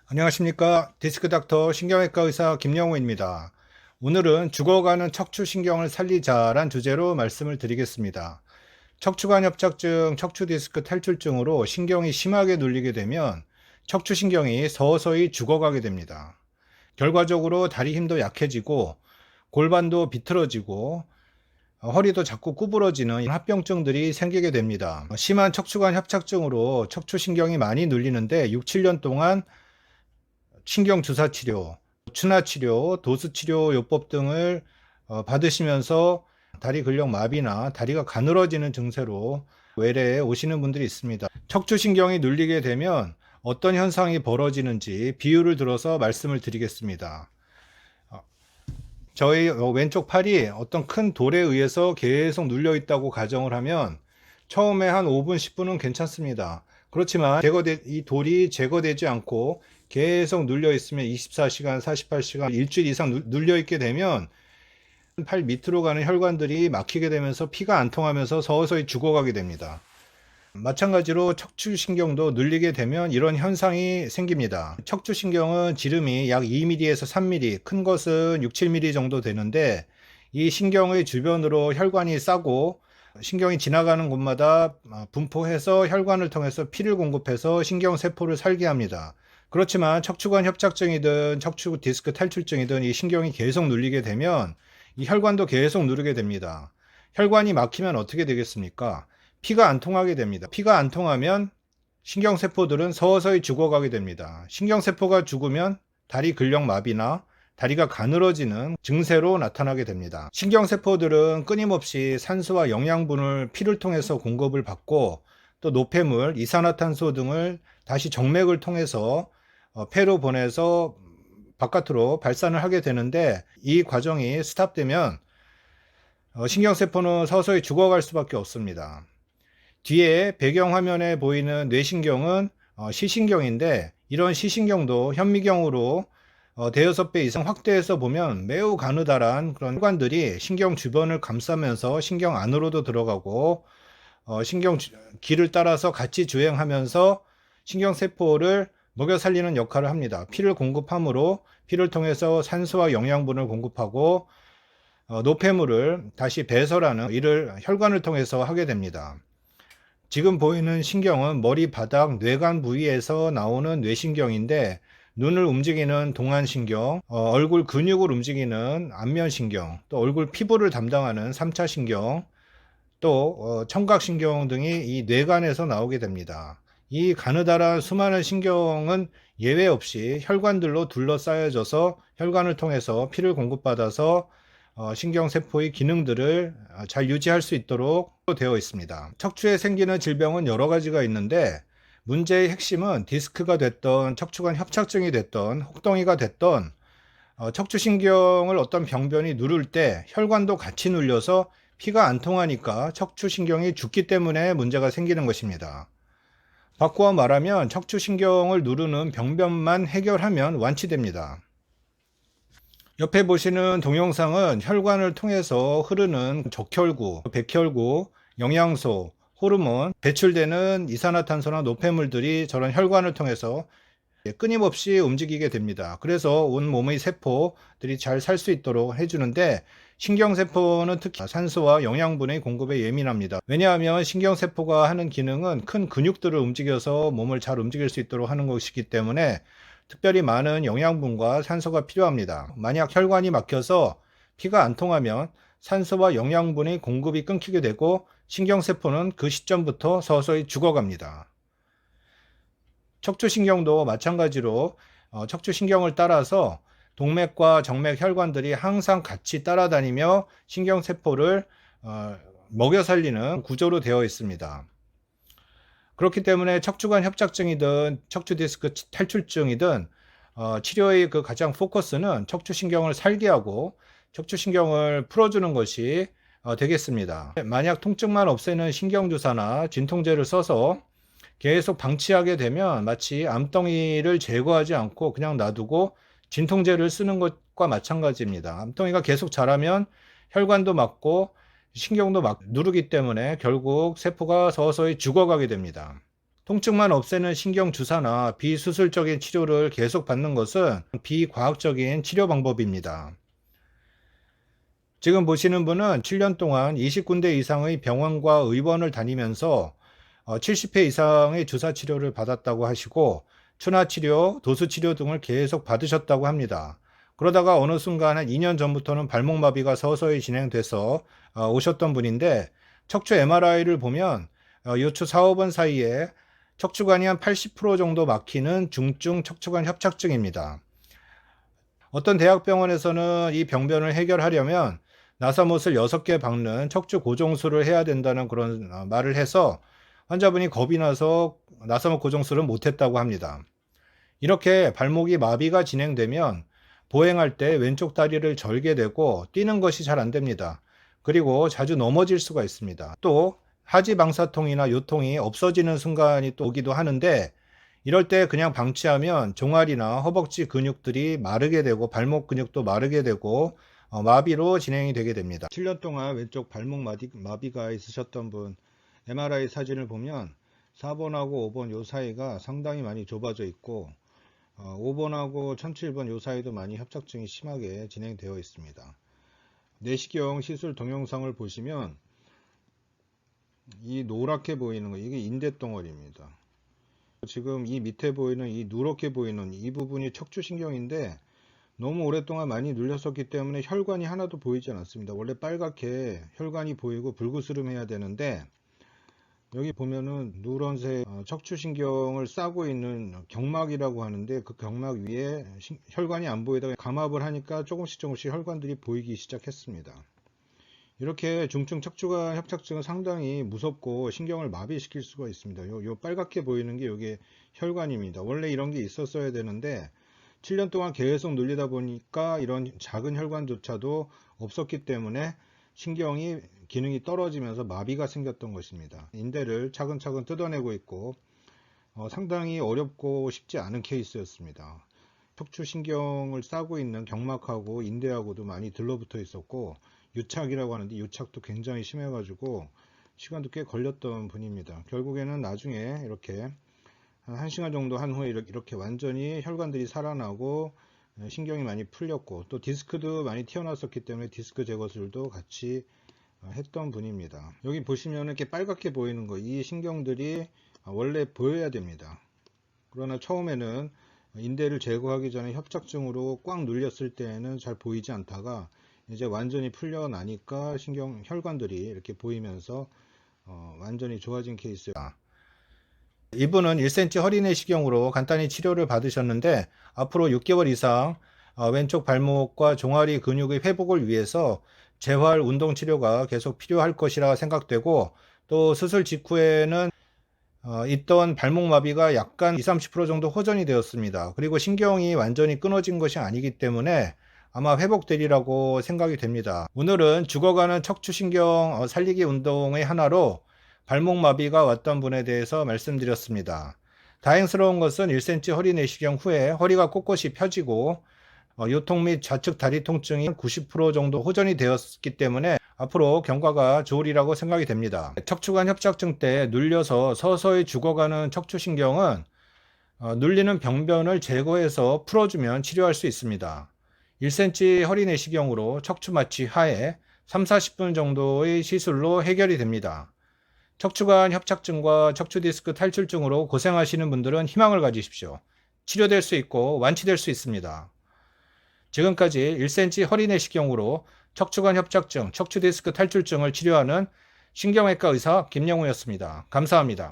안녕하십니까. 디스크닥터 신경외과 의사 김영우입니다. 오늘은 죽어가는 척추신경을 살리자란 주제로 말씀을 드리겠습니다. 척추관 협착증, 척추디스크 탈출증으로 신경이 심하게 눌리게 되면 척추신경이 서서히 죽어가게 됩니다. 결과적으로 다리 힘도 약해지고 골반도 비틀어지고 허리도 자꾸 구부러지는 합병증들이 생기게 됩니다. 심한 척추관 협착증으로 척추신경이 많이 눌리는데 6, 7년 동안 신경주사 치료, 추나 치료, 도수 치료 요법 등을 받으시면서 다리 근력 마비나 다리가 가늘어지는 증세로 외래에 오시는 분들이 있습니다. 척추신경이 눌리게 되면 어떤 현상이 벌어지는지 비유를 들어서 말씀을 드리겠습니다. 저희 왼쪽 팔이 어떤 큰 돌에 의해서 계속 눌려 있다고 가정을 하면 처음에 한 5분, 10분은 괜찮습니다. 그렇지만 이 돌이 제거되지 않고 계속 눌려 있으면 24시간, 48시간, 일주일 이상 눌려 있게 되면 팔 밑으로 가는 혈관들이 막히게 되면서 피가 안 통하면서 서서히 죽어가게 됩니다. 마찬가지로 척추신경도 눌리게 되면 이런 현상이 생깁니다. 척추신경은 지름이 약 2mm에서 3mm, 큰 것은 6, 7mm 정도 되는데 이 신경의 주변으로 혈관이 싸고 신경이 지나가는 곳마다 분포해서 혈관을 통해서 피를 공급해서 신경세포를 살게 합니다. 그렇지만 척추관 협착증이든 척추 디스크 탈출증이든 이 신경이 계속 눌리게 되면 이 혈관도 계속 누르게 됩니다. 혈관이 막히면 어떻게 되겠습니까? 피가 안 통하게 됩니다. 피가 안 통하면 신경세포들은 서서히 죽어가게 됩니다. 신경세포가 죽으면 다리 근력 마비나 다리가 가늘어지는 증세로 나타나게 됩니다. 신경세포들은 끊임없이 산소와 영양분을 피를 통해서 공급을 받고 또 노폐물, 이산화탄소 등을 다시 정맥을 통해서 폐로 보내서 바깥으로 발산을 하게 되는데 이 과정이 스탑되면 신경세포는 서서히 죽어갈 수밖에 없습니다. 뒤에 배경화면에 보이는 뇌신경은 시신경인데 이런 시신경도 현미경으로 대여섯 배 이상 확대해서 보면 매우 가느다란 그런 혈관들이 신경 주변을 감싸면서 신경 안으로도 들어가고 신경 길을 따라서 같이 주행하면서 신경세포를 먹여 살리는 역할을 합니다. 피를 공급함으로 피를 통해서 산소와 영양분을 공급하고 노폐물을 다시 배설하는 일을 혈관을 통해서 하게 됩니다. 지금 보이는 신경은 머리 바닥 뇌관 부위에서 나오는 뇌신경인데 눈을 움직이는 동안신경, 얼굴 근육을 움직이는 안면신경, 또 얼굴 피부를 담당하는 3차 신경, 또 청각신경 등이 이 뇌관에서 나오게 됩니다. 이 가느다란 수많은 신경은 예외 없이 혈관들로 둘러싸여져서 혈관을 통해서 피를 공급받아서 신경세포의 기능들을 잘 유지할 수 있도록 되어 있습니다. 척추에 생기는 질병은 여러 가지가 있는데 문제의 핵심은 디스크가 됐던 척추관 협착증이 됐던 혹동이가 됐던 척추신경을 어떤 병변이 누를 때 혈관도 같이 눌려서 피가 안 통하니까 척추신경이 죽기 때문에 문제가 생기는 것입니다. 바꾸어 말하면 척추신경을 누르는 병변만 해결하면 완치됩니다. 옆에 보시는 동영상은 혈관을 통해서 흐르는 적혈구, 백혈구, 영양소, 호르몬, 배출되는 이산화탄소나 노폐물들이 저런 혈관을 통해서 끊임없이 움직이게 됩니다. 그래서 온 몸의 세포들이 잘 살 수 있도록 해주는데 신경세포는 특히 산소와 영양분의 공급에 예민합니다. 왜냐하면 신경세포가 하는 기능은 큰 근육들을 움직여서 몸을 잘 움직일 수 있도록 하는 것이기 때문에 특별히 많은 영양분과 산소가 필요합니다. 만약 혈관이 막혀서 피가 안 통하면 산소와 영양분의 공급이 끊기게 되고 신경세포는 그 시점부터 서서히 죽어갑니다. 척추신경도 마찬가지로 척추신경을 따라서 동맥과 정맥 혈관들이 항상 같이 따라다니며 신경세포를 먹여 살리는 구조로 되어 있습니다. 그렇기 때문에 척추관 협착증이든 척추디스크 탈출증이든 치료의 그 가장 포커스는 척추신경을 살게 하고 척추신경을 풀어주는 것이 되겠습니다. 만약 통증만 없애는 신경주사나 진통제를 써서 계속 방치하게 되면 마치 암덩이를 제거하지 않고 그냥 놔두고 진통제를 쓰는 것과 마찬가지입니다. 암덩이가 계속 자라면 혈관도 막고 신경도 막 누르기 때문에 결국 세포가 서서히 죽어가게 됩니다. 통증만 없애는 신경 주사나 비수술적인 치료를 계속 받는 것은 비과학적인 치료 방법입니다. 지금 보시는 분은 7년 동안 20군데 이상의 병원과 의원을 다니면서 70회 이상의 주사 치료를 받았다고 하시고 추나 치료, 도수 치료 등을 계속 받으셨다고 합니다. 그러다가 어느 순간 한 2년 전부터는 발목마비가 서서히 진행돼서 오셨던 분인데 척추 MRI를 보면 요추 4, 5번 사이에 척추관이 한 80% 정도 막히는 중증 척추관 협착증입니다. 어떤 대학병원에서는 이 병변을 해결하려면 나사못을 6개 박는 척추 고정술을 해야 된다는 그런 말을 해서 환자분이 겁이 나서 나사못 고정술을 못했다고 합니다. 이렇게 발목이 마비가 진행되면 보행할 때 왼쪽 다리를 절게 되고 뛰는 것이 잘 안 됩니다. 그리고 자주 넘어질 수가 있습니다. 또 하지방사통이나 요통이 없어지는 순간이 또 오기도 하는데 이럴 때 그냥 방치하면 종아리나 허벅지 근육들이 마르게 되고 발목 근육도 마르게 되고 마비로 진행이 되게 됩니다. 7년 동안 왼쪽 발목 마비가 있으셨던 분 MRI 사진을 보면 4번하고 5번 요 사이가 상당히 많이 좁아져 있고 5번하고 1007번 요 사이도 많이 협착증이 심하게 진행되어 있습니다. 내시경 시술 동영상을 보시면 이 노랗게 보이는 거 이게 인대덩어리입니다. 지금 이 밑에 보이는 이 누렇게 보이는 이 부분이 척추신경인데 너무 오랫동안 많이 눌렸었기 때문에 혈관이 하나도 보이지 않았습니다. 원래 빨갛게 혈관이 보이고 불구스름해야 되는데 여기 보면은 누런색 척추신경을 싸고 있는 경막이라고 하는데 그 경막 위에 혈관이 안 보이다가 감압을 하니까 조금씩 혈관들이 보이기 시작했습니다. 이렇게 중증 척추관 협착증은 상당히 무섭고 신경을 마비시킬 수가 있습니다. 요 빨갛게 보이는 게 이게 혈관입니다. 원래 이런 게 있었어야 되는데 7년 동안 계속 눌리다 보니까 이런 작은 혈관조차도 없었기 때문에 신경이 기능이 떨어지면서 마비가 생겼던 것입니다. 인대를 차근차근 뜯어내고 있고 상당히 어렵고 쉽지 않은 케이스였습니다. 척추신경을 싸고 있는 경막하고 인대하고도 많이 들러붙어 있었고 유착이라고 하는데 유착도 굉장히 심해 가지고 시간도 꽤 걸렸던 분입니다. 결국에는 나중에 이렇게 한 1시간 정도 한 후에 이렇게 완전히 혈관들이 살아나고 신경이 많이 풀렸고 또 디스크도 많이 튀어나왔었기 때문에 디스크 제거술도 같이 했던 분입니다. 여기 보시면 이렇게 빨갛게 보이는 거 이 신경들이 원래 보여야 됩니다. 그러나 처음에는 인대를 제거하기 전에 협착증으로 꽉 눌렸을 때는 잘 보이지 않다가 이제 완전히 풀려나니까 신경 혈관들이 이렇게 보이면서 완전히 좋아진 케이스입니다. 이분은 1cm 허리 내시경으로 간단히 치료를 받으셨는데 앞으로 6개월 이상 왼쪽 발목과 종아리 근육의 회복을 위해서 재활 운동 치료가 계속 필요할 것이라 생각되고 또 수술 직후에는 있던 발목 마비가 약간 20-30% 정도 호전이 되었습니다. 그리고 신경이 완전히 끊어진 것이 아니기 때문에 아마 회복되리라고 생각이 됩니다. 오늘은 죽어가는 척추신경 살리기 운동의 하나로 발목 마비가 왔던 분에 대해서 말씀드렸습니다. 다행스러운 것은 1cm 허리 내시경 후에 허리가 꼿꼿이 펴지고 요통 및 좌측 다리 통증이 90% 정도 호전이 되었기 때문에 앞으로 경과가 좋으리라고 생각이 됩니다. 척추관 협착증 때 눌려서 서서히 죽어가는 척추신경은 눌리는 병변을 제거해서 풀어주면 치료할 수 있습니다. 1cm 허리 내시경으로 척추 마취 하에 3-40분 정도의 시술로 해결이 됩니다. 척추관 협착증과 척추 디스크 탈출증으로 고생하시는 분들은 희망을 가지십시오. 치료될 수 있고 완치될 수 있습니다. 지금까지 1cm 허리 내시경으로 척추관 협착증, 척추 디스크 탈출증을 치료하는 신경외과 의사 김영우였습니다. 감사합니다.